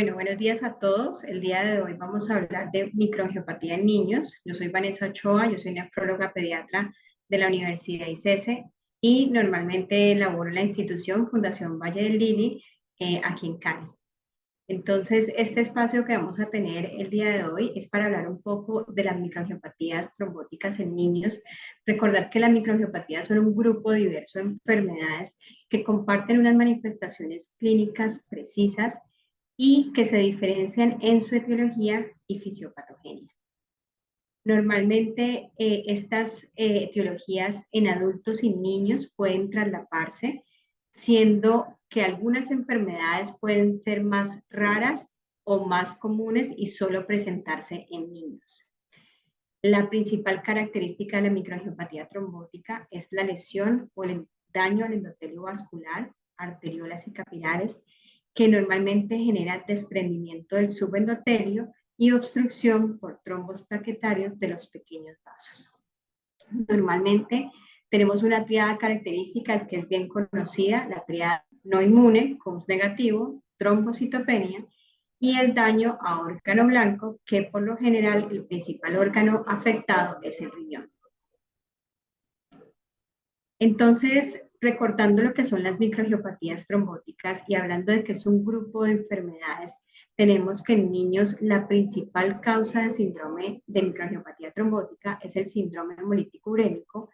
Bueno, buenos días a todos. El día de hoy vamos a hablar de microangiopatía en niños. Yo soy Vanessa Ochoa, yo soy nefróloga pediatra de la Universidad ICESE y normalmente laboro en la institución Fundación Valle del Lili, aquí en Cali. Entonces, este espacio que vamos a tener el día de hoy es para hablar un poco de las microangiopatías trombóticas en niños. Recordar que las microangiopatías son un grupo diverso de enfermedades que comparten unas manifestaciones clínicas precisas y que se diferencian en su etiología y fisiopatogenia. Normalmente estas etiologías en adultos y niños pueden traslaparse, siendo que algunas enfermedades pueden ser más raras o más comunes y solo presentarse en niños. La principal característica de la microangiopatía trombótica es la lesión o el daño al endotelio vascular, arteriolas y capilares, que normalmente genera desprendimiento del subendotelio y obstrucción por trombos plaquetarios de los pequeños vasos. Normalmente tenemos una triada característica que es bien conocida, la triada no inmune, CUMS negativo, trombocitopenia, y el daño a órgano blanco, que por lo general el principal órgano afectado es el riñón. Entonces, recordando lo que son las microangiopatías trombóticas y hablando de que es un grupo de enfermedades, tenemos que en niños la principal causa de síndrome de microangiopatía trombótica es el síndrome hemolítico urémico,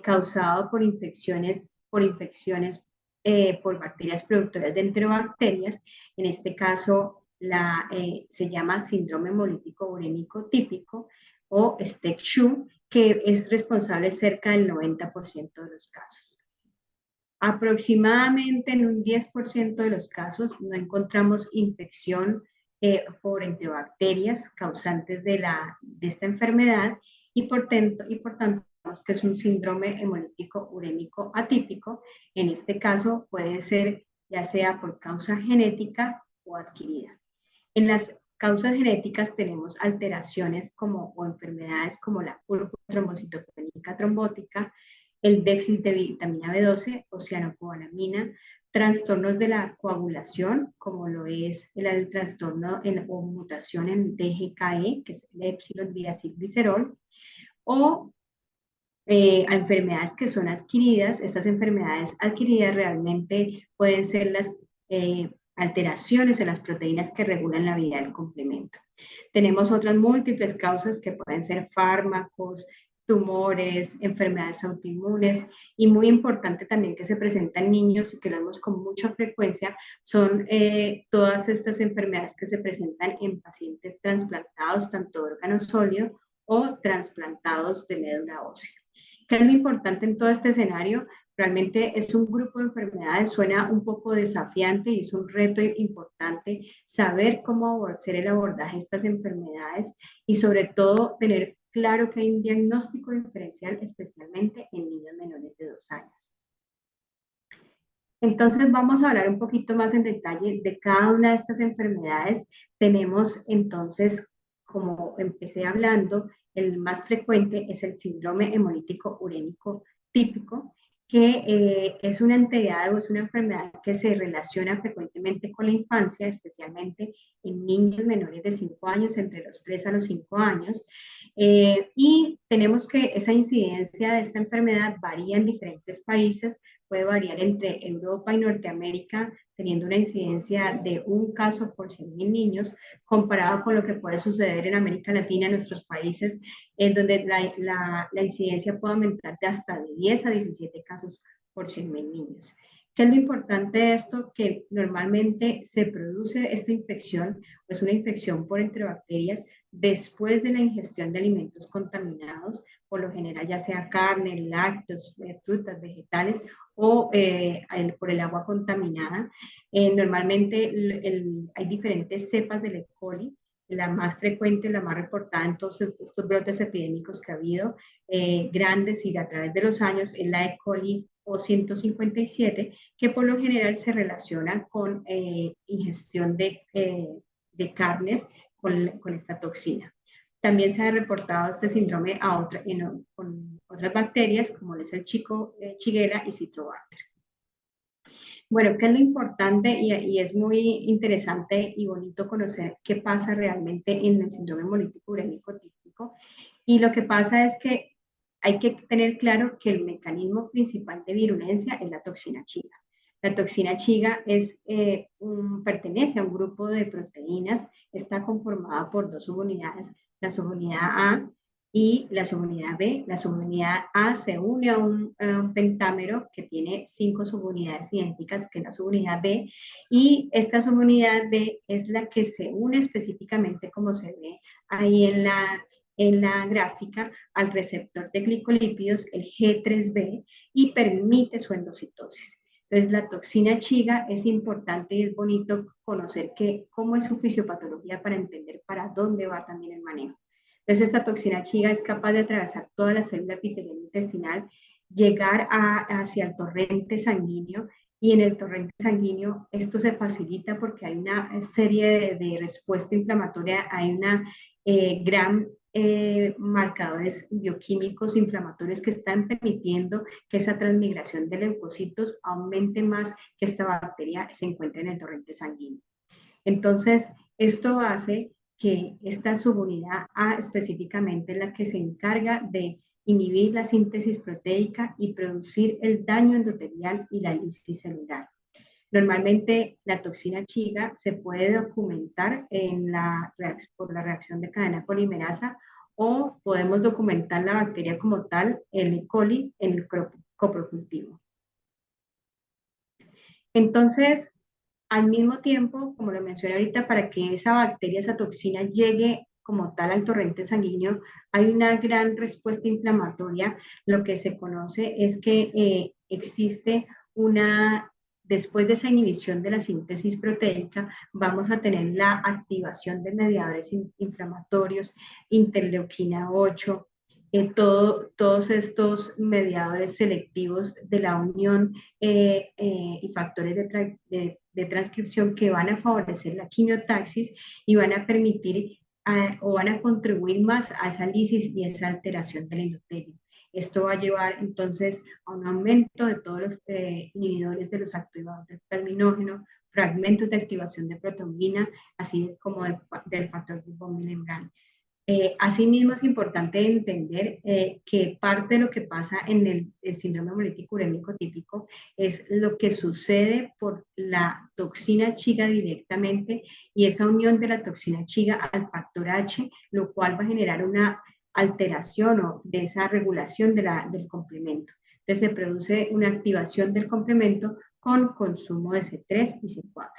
causado por infecciones por bacterias productoras de enterobacterias. En este caso, se llama síndrome hemolítico urémico típico o STEC-SHU, que es responsable cerca del 90% de los casos. Aproximadamente en un 10% de los casos no encontramos infección por enterobacterias causantes de esta enfermedad y por tanto que es un síndrome hemolítico urémico atípico. En este caso puede ser ya sea por causa genética o adquirida. En las causas genéticas tenemos alteraciones o enfermedades como la purpura-trombocitopénica trombótica, el déficit de vitamina B12 o cianocobalamina, trastornos de la coagulación, como lo es el trastorno o mutación en DGKE, que es el epsilon diacilglicerol, o a enfermedades que son adquiridas. Estas enfermedades adquiridas realmente pueden ser las alteraciones en las proteínas que regulan la vida del complemento. Tenemos otras múltiples causas que pueden ser fármacos, tumores, enfermedades autoinmunes, y muy importante también que se presentan en niños y que lo vemos con mucha frecuencia son todas estas enfermedades que se presentan en pacientes trasplantados, tanto de órgano sólido o trasplantados de médula ósea. ¿Qué es lo importante en todo este escenario? Realmente es un grupo de enfermedades, suena un poco desafiante y es un reto importante saber cómo hacer el abordaje de estas enfermedades y sobre todo tener claro que hay un diagnóstico diferencial, especialmente en niños menores de 2 años. Entonces vamos a hablar un poquito más en detalle de cada una de estas enfermedades. Tenemos entonces, como empecé hablando, el más frecuente es el síndrome hemolítico urémico típico, que es una entidad o es una enfermedad que se relaciona frecuentemente con la infancia, especialmente en niños menores de 5 años, entre los 3 a los 5 años. Y tenemos que esa incidencia de esta enfermedad varía en diferentes países, puede variar entre Europa y Norteamérica, teniendo una incidencia de un caso por 100.000 niños, comparado con lo que puede suceder en América Latina, en nuestros países, en donde la incidencia puede aumentar de hasta de 10 a 17 casos por 100.000 niños. ¿Qué es lo importante de esto? Que normalmente se produce esta infección, es una infección por enterobacterias, después de la ingestión de alimentos contaminados, por lo general ya sea carne, lácteos, frutas, vegetales, o por el agua contaminada. Normalmente hay diferentes cepas del E. coli. La más frecuente, la más reportada en todos estos brotes epidémicos que ha habido, grandes y a través de los años, es la E. coli O157, que por lo general se relaciona con ingestión de carnes con esta toxina. También se ha reportado este síndrome con otras bacterias, como es el Shigella y Citrobacter. Bueno, ¿qué es lo importante? Y es muy interesante y bonito conocer qué pasa realmente en el síndrome hemolítico urémico típico. Y lo que pasa es que hay que tener claro que el mecanismo principal de virulencia es la toxina chiga. La toxina chiga pertenece a un grupo de proteínas, está conformada por dos subunidades, la subunidad A y la subunidad B. La subunidad A se une a un pentámero que tiene 5 subunidades idénticas, que es la subunidad B, y esta subunidad B es la que se une específicamente, como se ve ahí en la gráfica, al receptor de glicolípidos, el G3B, y permite su endocitosis. Entonces, la toxina chiga es importante y es bonito conocer cómo es su fisiopatología para entender para dónde va también el manejo. Entonces, esta toxina chiga es capaz de atravesar toda la célula epitelial intestinal, llegar hacia el torrente sanguíneo, y en el torrente sanguíneo esto se facilita porque hay una serie de respuesta inflamatoria, hay una gran marcadores bioquímicos inflamatorios que están permitiendo que esa transmigración de leucocitos aumente más, que esta bacteria se encuentre en el torrente sanguíneo. Entonces, esto hace que esta subunidad A específicamente es la que se encarga de inhibir la síntesis proteica y producir el daño endotelial y la lisis celular. Normalmente la toxina chiga se puede documentar por la reacción de cadena polimerasa, o podemos documentar la bacteria como tal, el E. coli, en el coprocultivo. Entonces, al mismo tiempo, como lo mencioné ahorita, para que esa bacteria, esa toxina llegue como tal al torrente sanguíneo, hay una gran respuesta inflamatoria. Lo que se conoce es que existe después de esa inhibición de la síntesis proteica, vamos a tener la activación de mediadores inflamatorios, interleuquina 8, todos estos mediadores selectivos de la unión y factores de transcripción que van a favorecer la quimiotaxis y van a permitir o van a contribuir más a esa lisis y esa alteración del endotelio. Esto va a llevar entonces a un aumento de todos los inhibidores de los activadores del plasminógeno, fragmentos de activación de proteína, así como del factor de von Willebrand. Asimismo, es importante entender que parte de lo que pasa en el síndrome hemolítico urémico típico es lo que sucede por la toxina chiga directamente, y esa unión de la toxina chiga al factor H, lo cual va a generar una alteración de esa regulación del complemento. Entonces se produce una activación del complemento con consumo de C3 y C4.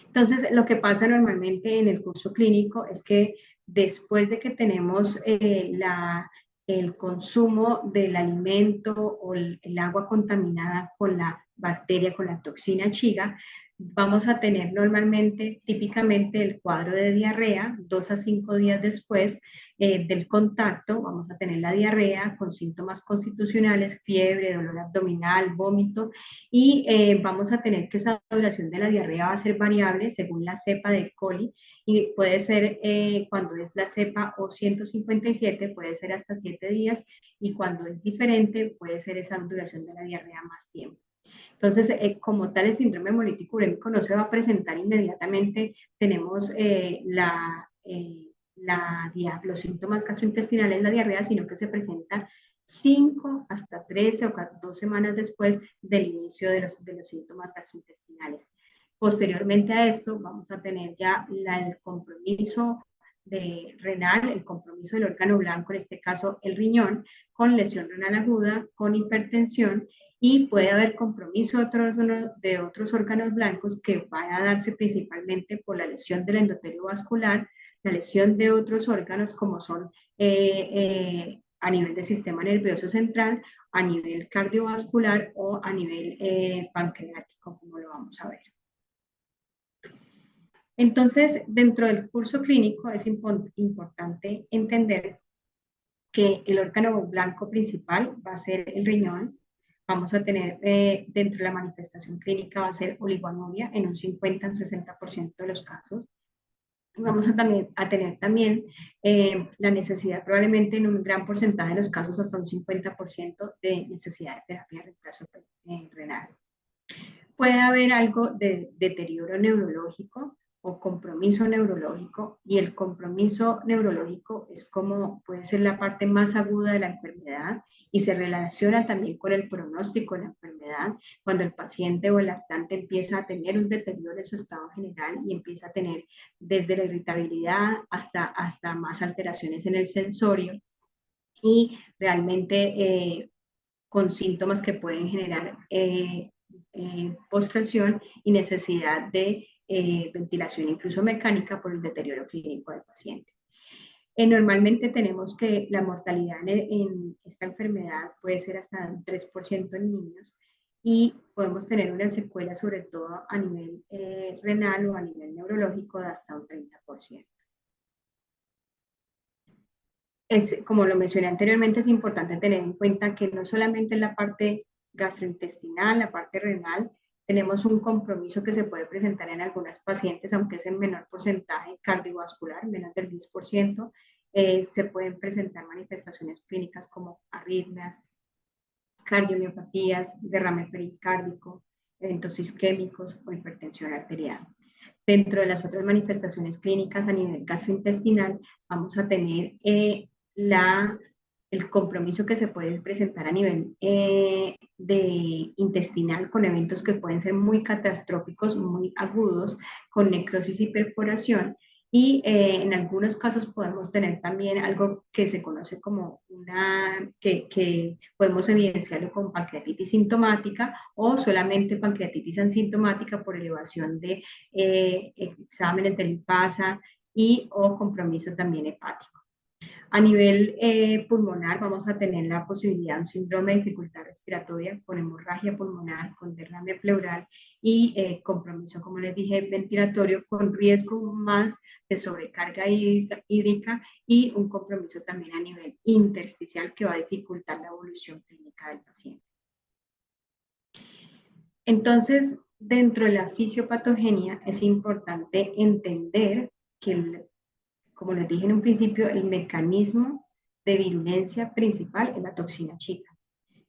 Entonces, lo que pasa normalmente en el curso clínico es que después de que tenemos el consumo del alimento o el agua contaminada con la bacteria, con la toxina chiga, vamos a tener normalmente, típicamente, el cuadro de diarrea 2 a 5 días después del contacto. Vamos a tener la diarrea con síntomas constitucionales, fiebre, dolor abdominal, vómito, y vamos a tener que esa duración de la diarrea va a ser variable según la cepa de coli, y puede ser cuando es la cepa O157 puede ser hasta 7 días, y cuando es diferente puede ser esa duración de la diarrea más tiempo. Entonces, como tal, el síndrome hemolítico urémico no se va a presentar inmediatamente. Tenemos los síntomas gastrointestinales, la diarrea, sino que se presenta 5 hasta 13 o 2 semanas después del inicio de los síntomas gastrointestinales. Posteriormente a esto, vamos a tener ya el compromiso renal, el compromiso del órgano blanco, en este caso el riñón, con lesión renal aguda, con hipertensión, y puede haber compromiso de otros órganos blancos que van a darse principalmente por la lesión del endotelio vascular, la lesión de otros órganos como son a nivel del sistema nervioso central, a nivel cardiovascular o a nivel pancreático, como lo vamos a ver. Entonces, dentro del curso clínico es importante entender que el órgano blanco principal va a ser el riñón. Vamos a tener dentro de la manifestación clínica va a ser oligonuria en un 50 al 60% de los casos. Vamos a tener también la necesidad, probablemente en un gran porcentaje de los casos, hasta un 50% de necesidad de terapia de reemplazo renal. Puede haber algo de deterioro neurológico o compromiso neurológico, y el compromiso neurológico es como puede ser la parte más aguda de la enfermedad y se relaciona también con el pronóstico de la enfermedad, cuando el paciente o el lactante empieza a tener un deterioro en su estado general y empieza a tener desde la irritabilidad hasta más alteraciones en el sensorio, y realmente con síntomas que pueden generar postración y necesidad de ventilación incluso mecánica por el deterioro clínico del paciente. Normalmente tenemos que la mortalidad en esta enfermedad puede ser hasta un 3% en niños, y podemos tener una secuela sobre todo a nivel renal o a nivel neurológico de hasta un 30%. Como lo mencioné anteriormente, es importante tener en cuenta que no solamente en la parte gastrointestinal, la parte renal, tenemos un compromiso que se puede presentar en algunas pacientes, aunque es en menor porcentaje cardiovascular, menos del 10%, se pueden presentar manifestaciones clínicas como arritmias, cardiomiopatías, derrame pericárdico, eventos isquémicos o hipertensión arterial. Dentro de las otras manifestaciones clínicas a nivel gastrointestinal, vamos a tener el compromiso que se puede presentar a nivel de intestinal, con eventos que pueden ser muy catastróficos, muy agudos, con necrosis y perforación. Y en algunos casos podemos tener también algo que se conoce como que podemos evidenciarlo con pancreatitis sintomática o solamente pancreatitis asintomática por elevación de exámenes de lipasa y o compromiso también hepático. A nivel pulmonar vamos a tener la posibilidad de un síndrome de dificultad respiratoria con hemorragia pulmonar, con derrame pleural y compromiso, como les dije, ventilatorio, con riesgo más de sobrecarga hídrica y un compromiso también a nivel intersticial que va a dificultar la evolución clínica del paciente. Entonces, dentro de la fisiopatogenia es importante entender que como les dije en un principio, el mecanismo de virulencia principal es la toxina chica.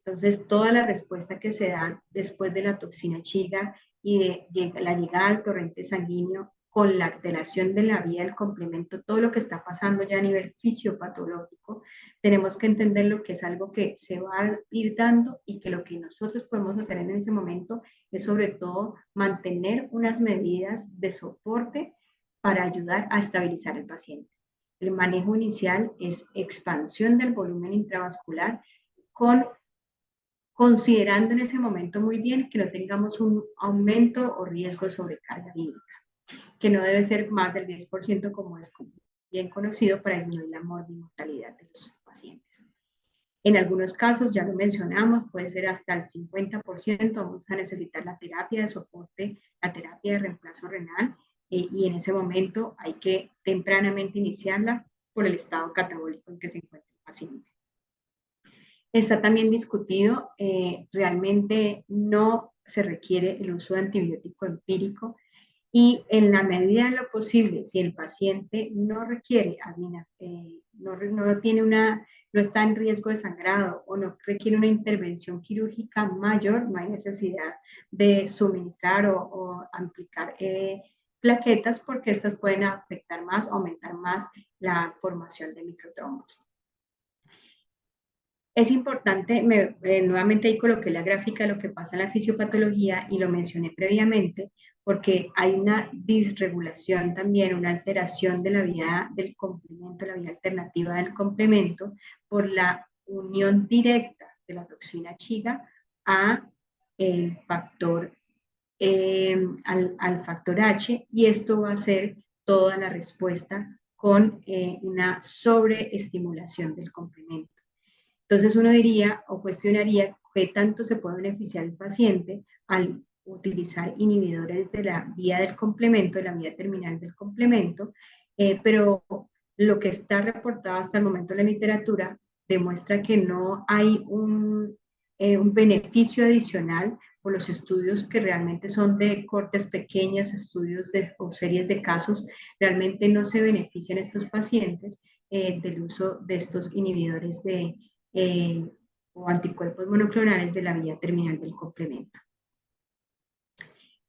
Entonces, toda la respuesta que se da después de la toxina chica y de la llegada al torrente sanguíneo con la alteración de la vía del complemento, todo lo que está pasando ya a nivel fisiopatológico, tenemos que entender lo que es algo que se va a ir dando, y que lo que nosotros podemos hacer en ese momento es sobre todo mantener unas medidas de soporte para ayudar a estabilizar el paciente. El manejo inicial es expansión del volumen intravascular, considerando en ese momento muy bien que no tengamos un aumento o riesgo de sobrecarga hídrica, que no debe ser más del 10% como es bien conocido, para disminuir la mortalidad de los pacientes. En algunos casos, ya lo mencionamos, puede ser hasta el 50%, vamos a necesitar la terapia de soporte, la terapia de reemplazo renal, y en ese momento hay que tempranamente iniciarla por el estado catabólico en que se encuentra el paciente. Está también discutido, realmente no se requiere el uso de antibiótico empírico, y en la medida de lo posible, si el paciente no requiere, no tiene no está en riesgo de sangrado o no requiere una intervención quirúrgica mayor, no hay necesidad de suministrar o aplicar plaquetas, porque estas pueden afectar más, aumentar más la formación de microtrombos. Es importante, nuevamente ahí coloqué la gráfica de lo que pasa en la fisiopatología y lo mencioné previamente, porque hay una disregulación también, una alteración de la vía del complemento, la vía alternativa del complemento, por la unión directa de la toxina chiga a el factor, al factor H, y esto va a ser toda la respuesta con una sobreestimulación del complemento. Entonces uno diría o cuestionaría qué tanto se puede beneficiar el paciente al utilizar inhibidores de la vía del complemento, de la vía terminal del complemento, pero lo que está reportado hasta el momento en la literatura demuestra que no hay un beneficio adicional, por los estudios que realmente son de cortes pequeñas, estudios o series de casos, realmente no se benefician estos pacientes del uso de estos inhibidores eh, o anticuerpos monoclonales de la vía terminal del complemento.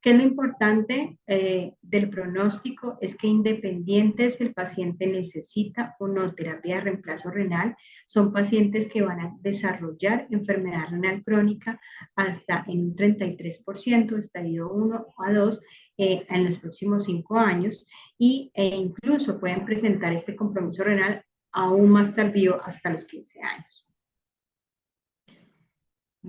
¿Qué es lo importante del pronóstico? Es que independiente si el paciente necesita o no terapia de reemplazo renal, son pacientes que van a desarrollar enfermedad renal crónica hasta en un 33%, estadio 1 a 2, en los próximos 5 años, e incluso pueden presentar este compromiso renal aún más tardío, hasta los 15 años.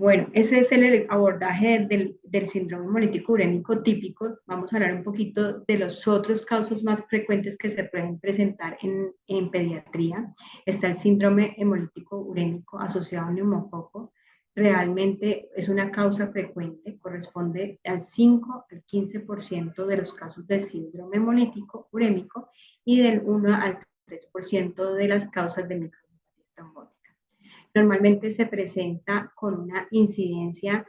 Bueno, ese es el abordaje del síndrome hemolítico urémico típico. Vamos a hablar un poquito de los otros casos más frecuentes que se pueden presentar en pediatría. Está el síndrome hemolítico urémico asociado a un neumococo. Realmente es una causa frecuente, corresponde al 5 al 15% de los casos del síndrome hemolítico urémico y del 1 al 3% de las causas de microangiopatía trombótica. Normalmente se presenta con una incidencia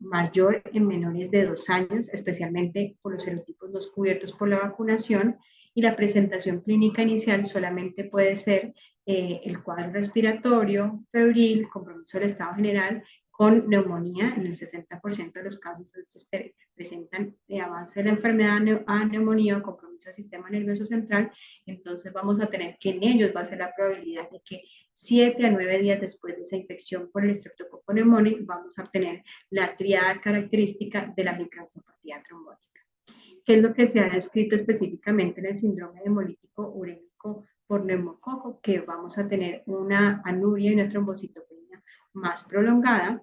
mayor en menores de 2 años, especialmente por los serotipos no cubiertos por la vacunación, y la presentación clínica inicial solamente puede ser el cuadro respiratorio, febril, compromiso del estado general, con neumonía. En el 60% de los casos estos presentan avance de la enfermedad a neumonía o compromiso del sistema nervioso central. Entonces vamos a tener que en ellos va a ser la probabilidad de que 7 a 9 días después de esa infección por el Streptococcus pneumoniae vamos a obtener la triada característica de la microangiopatía trombótica. ¿Qué es lo que se ha descrito específicamente en el síndrome hemolítico urémico por neumococo? Que vamos a tener una anuria y una trombocitopenia más prolongada.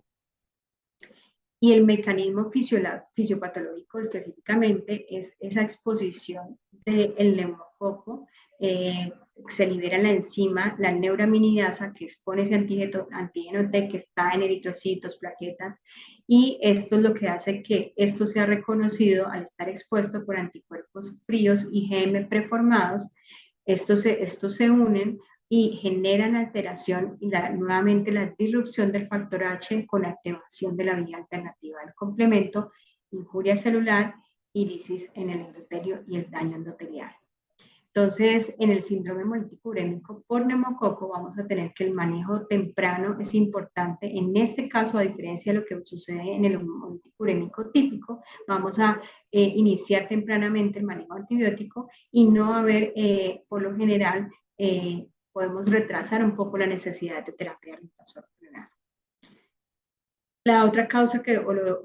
Y el mecanismo fisiopatológico específicamente es esa exposición del neumococo. Se libera la enzima, la neuraminidasa, que expone ese antígeno T que está en eritrocitos, plaquetas, y esto es lo que hace que esto sea reconocido al estar expuesto por anticuerpos fríos IgM preformados. Estos se unen y generan alteración y nuevamente la disrupción del factor H con activación de la vía alternativa del complemento, injuria celular y lisis en el endotelio y el daño endotelial. Entonces, en el síndrome hemolítico urémico por neumococo vamos a tener que el manejo temprano es importante. En este caso, a diferencia de lo que sucede en el hemolítico urémico típico, vamos a iniciar tempranamente el manejo antibiótico y no haber, por lo general, podemos retrasar un poco la necesidad de terapia de reemplazo renal. La otra causa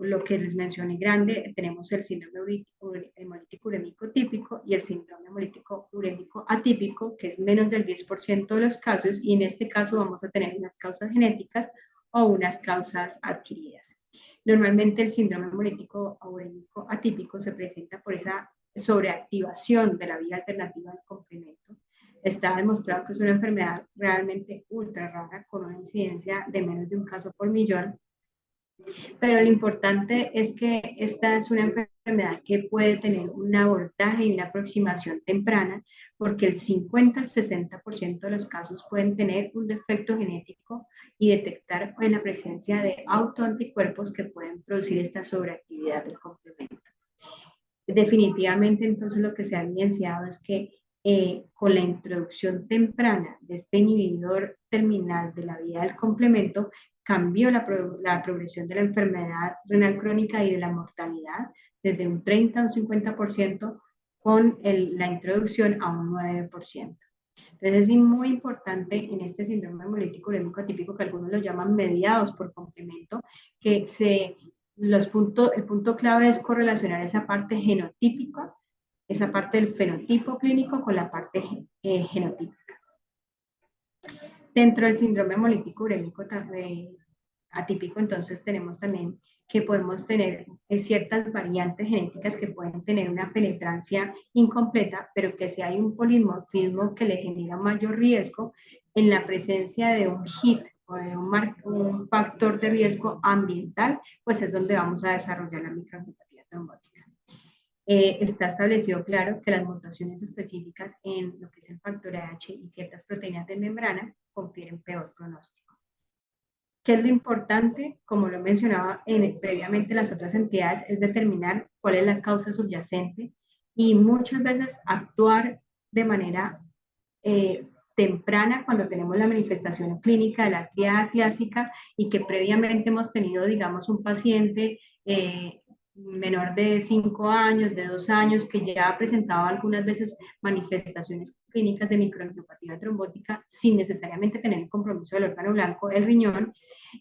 lo que les mencioné grande, tenemos el síndrome hemolítico urémico típico y el síndrome hemolítico urémico atípico, que es menos del 10% de los casos, y en este caso vamos a tener unas causas genéticas o unas causas adquiridas. Normalmente el síndrome hemolítico urémico atípico se presenta por esa sobreactivación de la vía alternativa del complemento. Está demostrado que es una enfermedad realmente ultra rara, con una incidencia de menos de un caso por millón. Pero lo importante es que esta es una enfermedad que puede tener un abordaje y una aproximación temprana, porque el 50 al 60% de los casos pueden tener un defecto genético y detectar en la presencia de autoanticuerpos que pueden producir esta sobreactividad del complemento. Definitivamente, entonces, lo que se ha evidenciado es que con la introducción temprana de este inhibidor terminal de la vía del complemento, cambió la progresión de la enfermedad renal crónica y de la mortalidad desde un 30 a un 50% con la introducción a un 9%. Entonces es muy importante en este síndrome hemolítico urémico atípico, que algunos lo llaman mediados por complemento, que el punto clave es correlacionar esa parte genotípica, esa parte del fenotipo clínico con la parte genotípica. Dentro del síndrome hemolítico urémico atípico, entonces tenemos también que podemos tener ciertas variantes genéticas que pueden tener una penetrancia incompleta, pero que si hay un polimorfismo que le genera mayor riesgo en la presencia de un HIT o de un factor de riesgo ambiental, pues es donde vamos a desarrollar la microangiopatía trombótica. Está establecido, claro, que las mutaciones específicas en lo que es el factor H y ciertas proteínas de membrana confieren peor pronóstico. ¿Qué es lo importante? Como lo mencionaba previamente las otras entidades, es determinar cuál es la causa subyacente y muchas veces actuar de manera temprana cuando tenemos la manifestación clínica de la triada clásica y que previamente hemos tenido, digamos, un paciente menor de 5 años, de 2 años, que ya ha presentado algunas veces manifestaciones clínicas de microangiopatía trombótica sin necesariamente tener el compromiso del órgano blanco del riñón.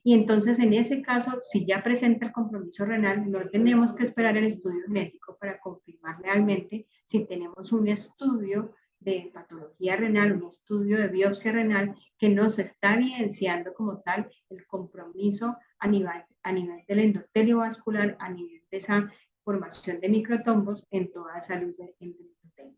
Y entonces en ese caso, si ya presenta el compromiso renal, no tenemos que esperar el estudio genético para confirmar realmente si tenemos un estudio de patología renal, un estudio de biopsia renal que nos está evidenciando como tal el compromiso a nivel del endotelio vascular, a nivel de esa formación de microtombos en toda esa luz del endotelio.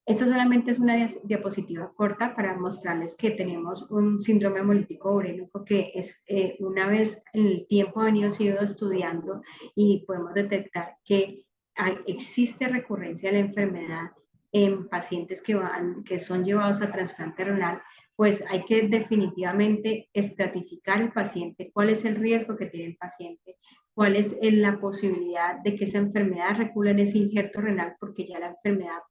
Esto solamente es una diapositiva corta para mostrarles que tenemos un síndrome hemolítico urémico que es una vez en el tiempo ha venido sido estudiando y podemos detectar que existe recurrencia de la enfermedad en pacientes que son llevados a trasplante renal, pues hay que definitivamente estratificar el paciente, cuál es el riesgo que tiene el paciente, cuál es la posibilidad de que esa enfermedad recule en ese injerto renal porque ya la enfermedad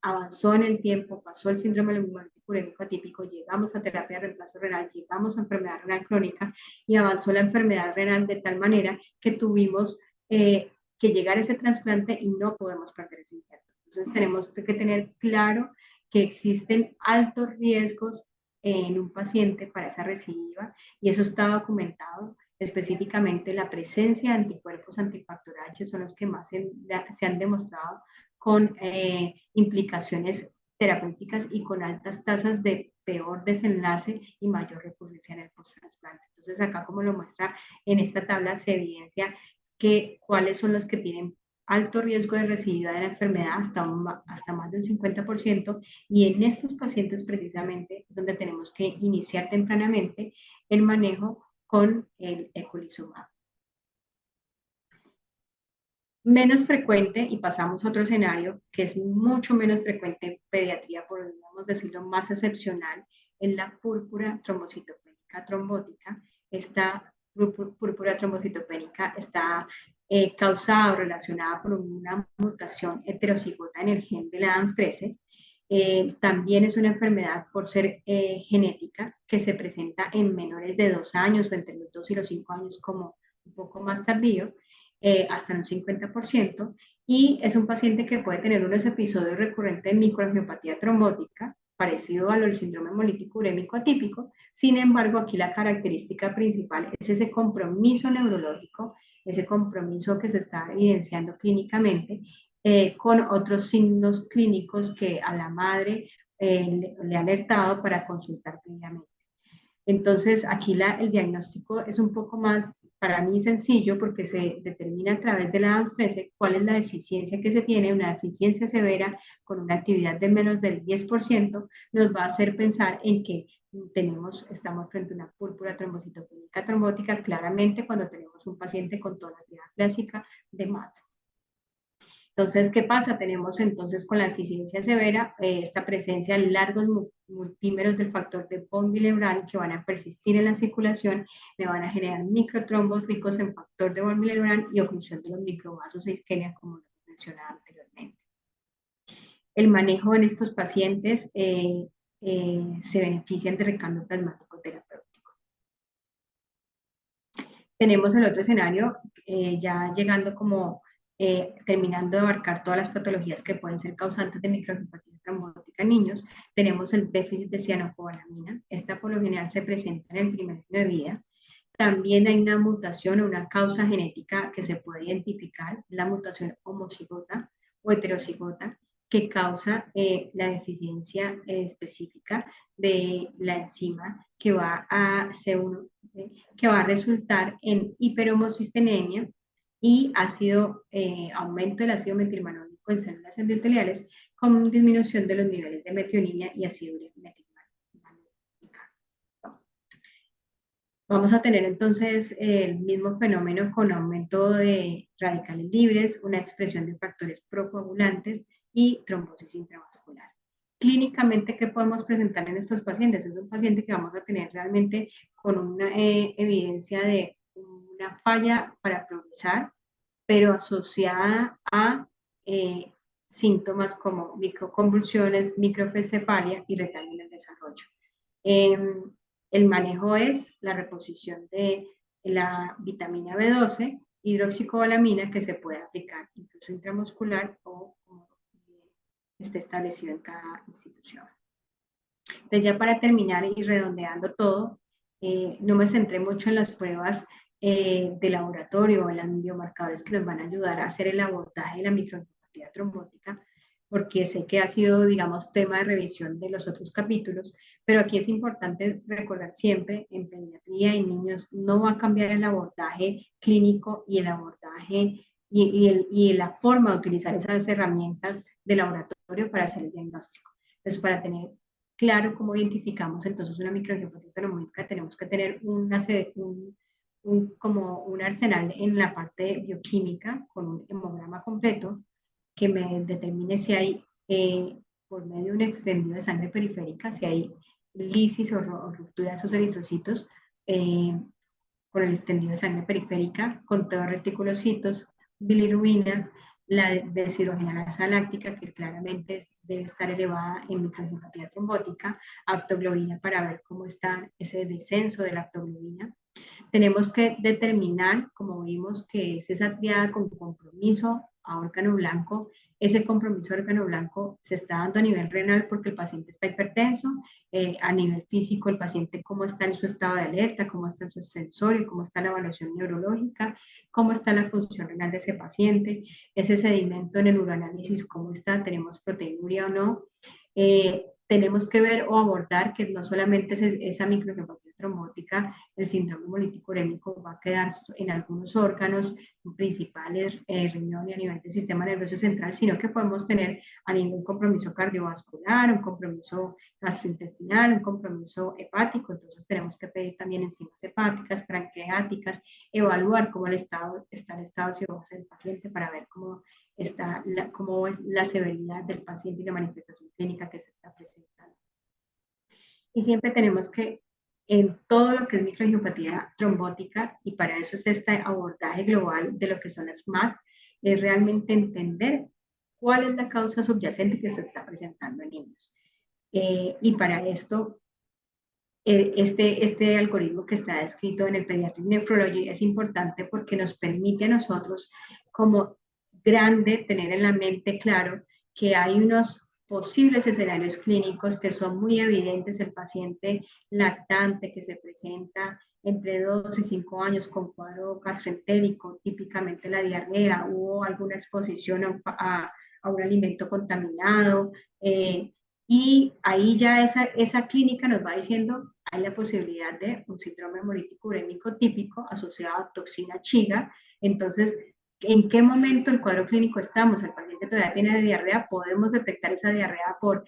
avanzó en el tiempo, pasó el síndrome hemolítico urémico atípico, llegamos a terapia de reemplazo renal, llegamos a enfermedad renal crónica y avanzó la enfermedad renal de tal manera que tuvimos que llegar a ese trasplante y no podemos perder ese injerto. Entonces tenemos que tener claro que existen altos riesgos en un paciente para esa recidiva y eso está documentado. Específicamente la presencia de anticuerpos antifactor H son los que más se han demostrado con implicaciones terapéuticas y con altas tasas de peor desenlace y mayor recurrencia en el post-trasplante. Entonces acá como lo muestra en esta tabla se evidencia que cuáles son los que tienen alto riesgo de recidiva de la enfermedad hasta más de un 50% y en estos pacientes precisamente donde tenemos que iniciar tempranamente el manejo con el eculizumab. Menos frecuente, y pasamos a otro escenario que es mucho menos frecuente en pediatría, podríamos decirlo más excepcional, en la púrpura trombocitopénica trombótica. Esta púrpura trombocitopénica está causada o relacionada con una mutación heterocigota en el gen de la ADAMS13. También es una enfermedad por ser genética que se presenta en menores de 2 años o entre los 2 y los 5 años como un poco más tardío. Hasta un 50%, y es un paciente que puede tener unos episodios recurrentes de microangiopatía trombótica, parecido a lo del síndrome hemolítico urémico atípico. Sin embargo, aquí la característica principal es ese compromiso neurológico, ese compromiso que se está evidenciando clínicamente, con otros signos clínicos que a la madre le ha alertado para consultar previamente. Entonces, aquí el diagnóstico es un poco más, para mí, sencillo porque se determina a través de la ADAMS13 cuál es la deficiencia que se tiene. Una deficiencia severa con una actividad de menos del 10% nos va a hacer pensar en que estamos frente a una púrpura trombocitopénica trombótica claramente cuando tenemos un paciente con tonalidad clásica de MAT. Entonces, ¿qué pasa? Tenemos entonces con la deficiencia severa esta presencia de largos multímeros del factor de von Willebrand que van a persistir en la circulación, me van a generar microtrombos ricos en factor de von Willebrand y oclusión de los microvasos e isquemia, como lo mencionaba anteriormente. El manejo en estos pacientes se benefician de recambio plasmático terapéutico. Tenemos el otro escenario, ya llegando como terminando de abarcar todas las patologías que pueden ser causantes de microangiopatía trombótica en niños, tenemos el déficit de cianocobalamina. Esta por lo general se presenta en el primer año de vida. También hay una mutación o una causa genética que se puede identificar, la mutación homocigota o heterocigota, que causa la deficiencia específica de la enzima que va a C1, que va a resultar en hiperhomocisteína y aumento del ácido metilmalónico en células endoteliales con disminución de los niveles de metionina y ácido metilmalónico. Vamos a tener entonces el mismo fenómeno con aumento de radicales libres, una expresión de factores procoagulantes y trombosis intravascular. Clínicamente, ¿qué podemos presentar en estos pacientes? Es un paciente que vamos a tener realmente con una evidencia de una falla para progresar, pero asociada a síntomas como microconvulsiones, microcefalia y retardo en el desarrollo. El manejo es la reposición de la vitamina B12, hidroxicobalamina, que se puede aplicar incluso intramuscular o como esté establecido en cada institución. Entonces, ya para terminar y redondeando todo, no me centré mucho en las pruebas de laboratorio o en los biomarcadores que nos van a ayudar a hacer el abordaje de la microangiopatía trombótica, porque sé que ha sido, digamos, tema de revisión de los otros capítulos, pero aquí es importante recordar siempre, en pediatría y niños, no va a cambiar el abordaje clínico y el abordaje y la forma de utilizar esas herramientas de laboratorio para hacer el diagnóstico. Entonces, para tener claro cómo identificamos entonces una microangiopatía trombótica, tenemos que tener como un arsenal en la parte bioquímica con un hemograma completo que me determine si hay, por medio de un extendido de sangre periférica, si hay lisis o ruptura de esos eritrocitos con el extendido de sangre periférica, conteo de reticulocitos, bilirrubinas, la deshidrogenasa láctica, que claramente debe estar elevada en microangiopatía trombótica, aptoglobina para ver cómo está ese descenso de la aptoglobina. Tenemos que determinar, como vimos, que es esa triada con compromiso a órgano blanco. Ese compromiso a órgano blanco se está dando a nivel renal porque el paciente está hipertenso, a nivel físico el paciente cómo está en su estado de alerta, cómo está en su sensorio, cómo está la evaluación neurológica, cómo está la función renal de ese paciente, ese sedimento en el uroanálisis, cómo está, tenemos proteinuria o no. Tenemos que ver o abordar que no solamente es esa microangiopatía trombótica, el síndrome hemolítico urémico va a quedar en algunos órganos principales, riñón y a nivel del sistema nervioso central, sino que podemos tener a nivel un compromiso cardiovascular, un compromiso gastrointestinal, un compromiso hepático. Entonces tenemos que pedir también enzimas hepáticas, pancreáticas, evaluar cómo está el estado ciudadano del paciente para ver cómo cómo es la severidad del paciente y la manifestación clínica que se está presentando. Y siempre tenemos que, en todo lo que es microangiopatía trombótica, y para eso es este abordaje global de lo que son las MAT, es realmente entender cuál es la causa subyacente que se está presentando en niños. Y para esto, este algoritmo que está descrito en el Pediatric Nephrology es importante porque nos permite a nosotros como grande tener en la mente claro que hay unos posibles escenarios clínicos que son muy evidentes. El paciente lactante que se presenta entre 2 y 5 años con cuadro gastroentérico, típicamente la diarrea, hubo alguna exposición a un alimento contaminado, y ahí ya esa clínica nos va diciendo, hay la posibilidad de un síndrome hemolítico urémico típico asociado a toxina chiga. Entonces, ¿en qué momento el cuadro clínico estamos? El paciente todavía tiene diarrea, podemos detectar esa diarrea por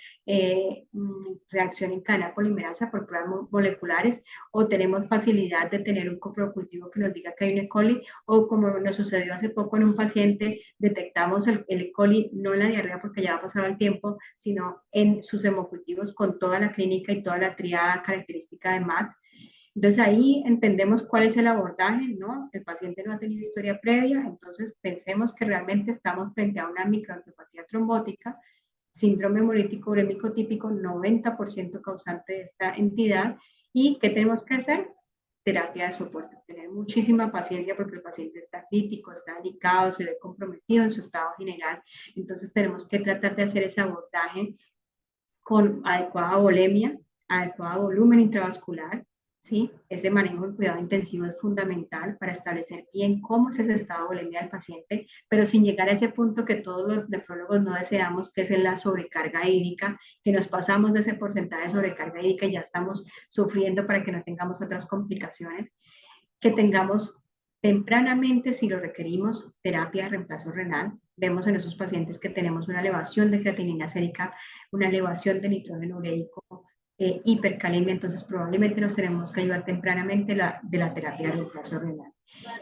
reacción en cadena polimerasa, por pruebas moleculares, o tenemos facilidad de tener un coprocultivo que nos diga que hay un E. coli, o como nos sucedió hace poco en un paciente, detectamos el E. coli no en la diarrea porque ya ha pasado el tiempo, sino en sus hemocultivos con toda la clínica y toda la triada característica de MAT. Entonces ahí entendemos cuál es el abordaje, ¿no? El paciente no ha tenido historia previa, entonces pensemos que realmente estamos frente a una microangiopatía trombótica, síndrome hemolítico urémico típico, 90% causante de esta entidad. ¿Y qué tenemos que hacer? Terapia de soporte, tener muchísima paciencia porque el paciente está crítico, está delicado, se ve comprometido en su estado general. Entonces tenemos que tratar de hacer ese abordaje con adecuada volemia, adecuado volumen intravascular, ¿sí? Ese manejo en cuidado intensivo es fundamental para establecer bien cómo es ese estado de volemia del paciente, pero sin llegar a ese punto que todos los nefrólogos no deseamos, que es la sobrecarga hídrica, que nos pasamos de ese porcentaje de sobrecarga hídrica y ya estamos sufriendo para que no tengamos otras complicaciones, que tengamos tempranamente, si lo requerimos, terapia de reemplazo renal. Vemos en esos pacientes que tenemos una elevación de creatinina sérica, una elevación de nitrógeno ureico, hipercalemia, entonces probablemente nos tenemos que ayudar tempranamente de la terapia de reemplazo renal.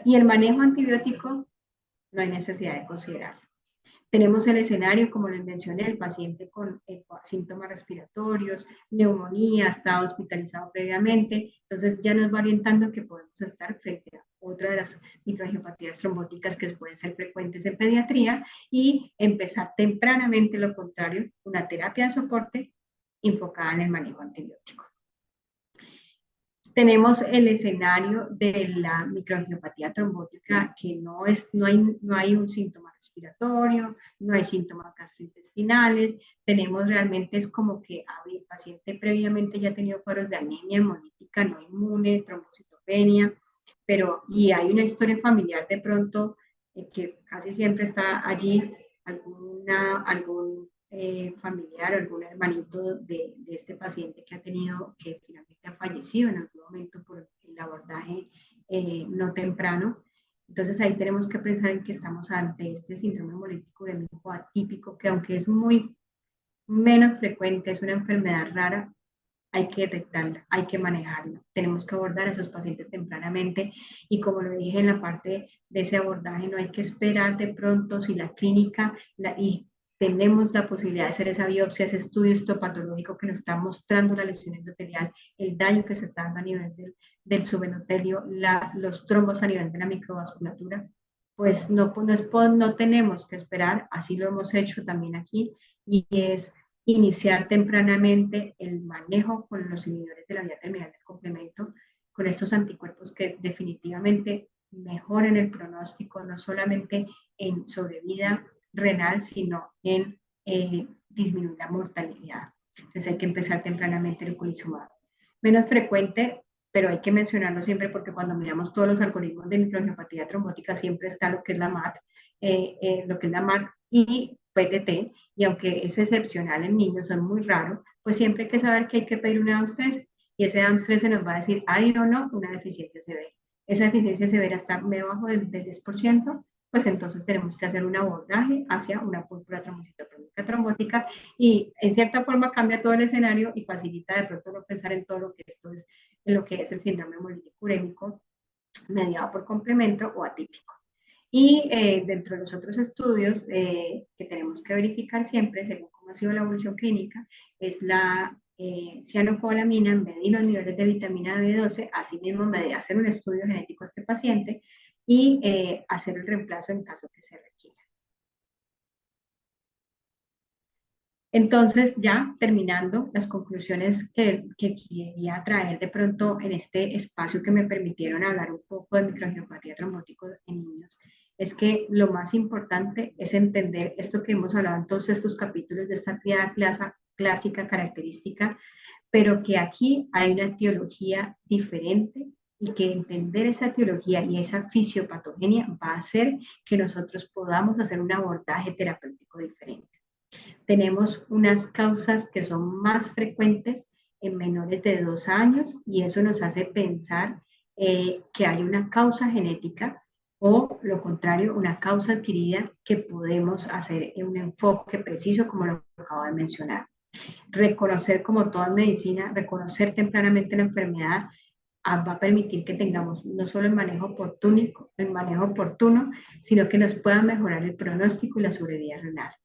Y el manejo antibiótico no hay necesidad de considerar. Tenemos el escenario, como les mencioné, el paciente con síntomas respiratorios, neumonía, está hospitalizado previamente, entonces ya nos va orientando que podemos estar frente a otra de las microangiopatías trombóticas que pueden ser frecuentes en pediatría y empezar tempranamente lo contrario, una terapia de soporte enfocada en el manejo antibiótico. Tenemos el escenario de la microangiopatía trombótica, que no hay un síntoma respiratorio, no hay síntomas gastrointestinales. Tenemos realmente, es como que el paciente previamente ya ha tenido cuadros de anemia hemolítica no inmune, trombocitopenia, y hay una historia familiar de pronto que casi siempre está allí, algún familiar, algún hermanito de este paciente que ha tenido, que finalmente ha fallecido en algún momento por el abordaje no temprano. Entonces ahí tenemos que pensar en que estamos ante este síndrome hemolítico urémico atípico, que aunque es muy menos frecuente, es una enfermedad rara, hay que detectarla, hay que manejarla. Tenemos que abordar a esos pacientes tempranamente y como lo dije en la parte de ese abordaje, no hay que esperar de pronto si la clínica y tenemos la posibilidad de hacer esa biopsia, ese estudio histopatológico que nos está mostrando la lesión endotelial, el daño que se está dando a nivel del subendotelio, los trombos a nivel de la microvasculatura, pues no tenemos que esperar, así lo hemos hecho también aquí, y es iniciar tempranamente el manejo con los inhibidores de la vía terminal del complemento, con estos anticuerpos que definitivamente mejoran el pronóstico, no solamente en sobrevida renal, sino en disminuir la mortalidad. Entonces hay que empezar tempranamente el eculizumab. Menos frecuente, pero hay que mencionarlo siempre porque cuando miramos todos los algoritmos de microangiopatía trombótica siempre está lo que es la MAT, lo que es la MAT y PTT, y aunque es excepcional en niños, son muy raros, pues siempre hay que saber que hay que pedir una AMS3 y ese AMS3 se nos va a decir, hay o no una deficiencia severa. Esa deficiencia severa está debajo del 10%, pues entonces tenemos que hacer un abordaje hacia una púrpura trombocitopénica trombótica y en cierta forma cambia todo el escenario y facilita de pronto no pensar en todo lo que esto es, en lo que es el síndrome hemolítico urémico mediado por complemento o atípico. Y dentro de los otros estudios que tenemos que verificar siempre, según cómo ha sido la evolución clínica, es la cianocobalamina, medir los niveles de vitamina B12, asimismo hacer un estudio genético a este paciente y hacer el reemplazo en caso que se requiera. Entonces, ya terminando, las conclusiones que quería traer de pronto en este espacio que me permitieron hablar un poco de microangiopatía trombótica en niños, es que lo más importante es entender esto que hemos hablado en todos estos capítulos de esta actividad clásica característica, pero que aquí hay una etiología diferente y que entender esa etiología y esa fisiopatogenia va a hacer que nosotros podamos hacer un abordaje terapéutico diferente. Tenemos unas causas que son más frecuentes en menores de 2 años y eso nos hace pensar que hay una causa genética o lo contrario, una causa adquirida que podemos hacer en un enfoque preciso como lo acabo de mencionar. Reconocer, como toda medicina, reconocer tempranamente la enfermedad va a permitir que tengamos no solo el manejo oportuno, sino que nos pueda mejorar el pronóstico y la sobrevida renal.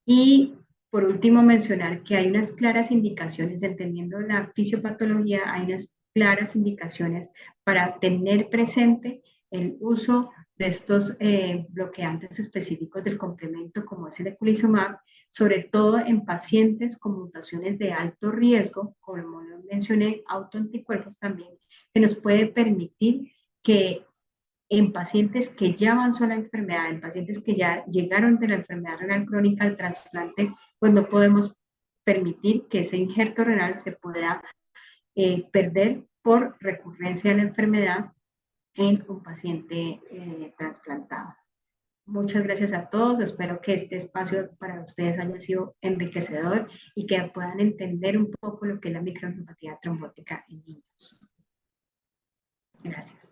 Y por último, mencionar que hay unas claras indicaciones, entendiendo la fisiopatología, hay unas claras indicaciones para tener presente el uso de estos bloqueantes específicos del complemento, como es el eculizumab, sobre todo en pacientes con mutaciones de alto riesgo, como lo mencioné, autoanticuerpos también, que nos puede permitir que en pacientes que ya avanzó la enfermedad, en pacientes que ya llegaron de la enfermedad renal crónica al trasplante, pues no podemos permitir que ese injerto renal se pueda perder por recurrencia de la enfermedad en un paciente trasplantado. Muchas gracias a todos. Espero que este espacio para ustedes haya sido enriquecedor y que puedan entender un poco lo que es la microangiopatía trombótica en niños. Gracias.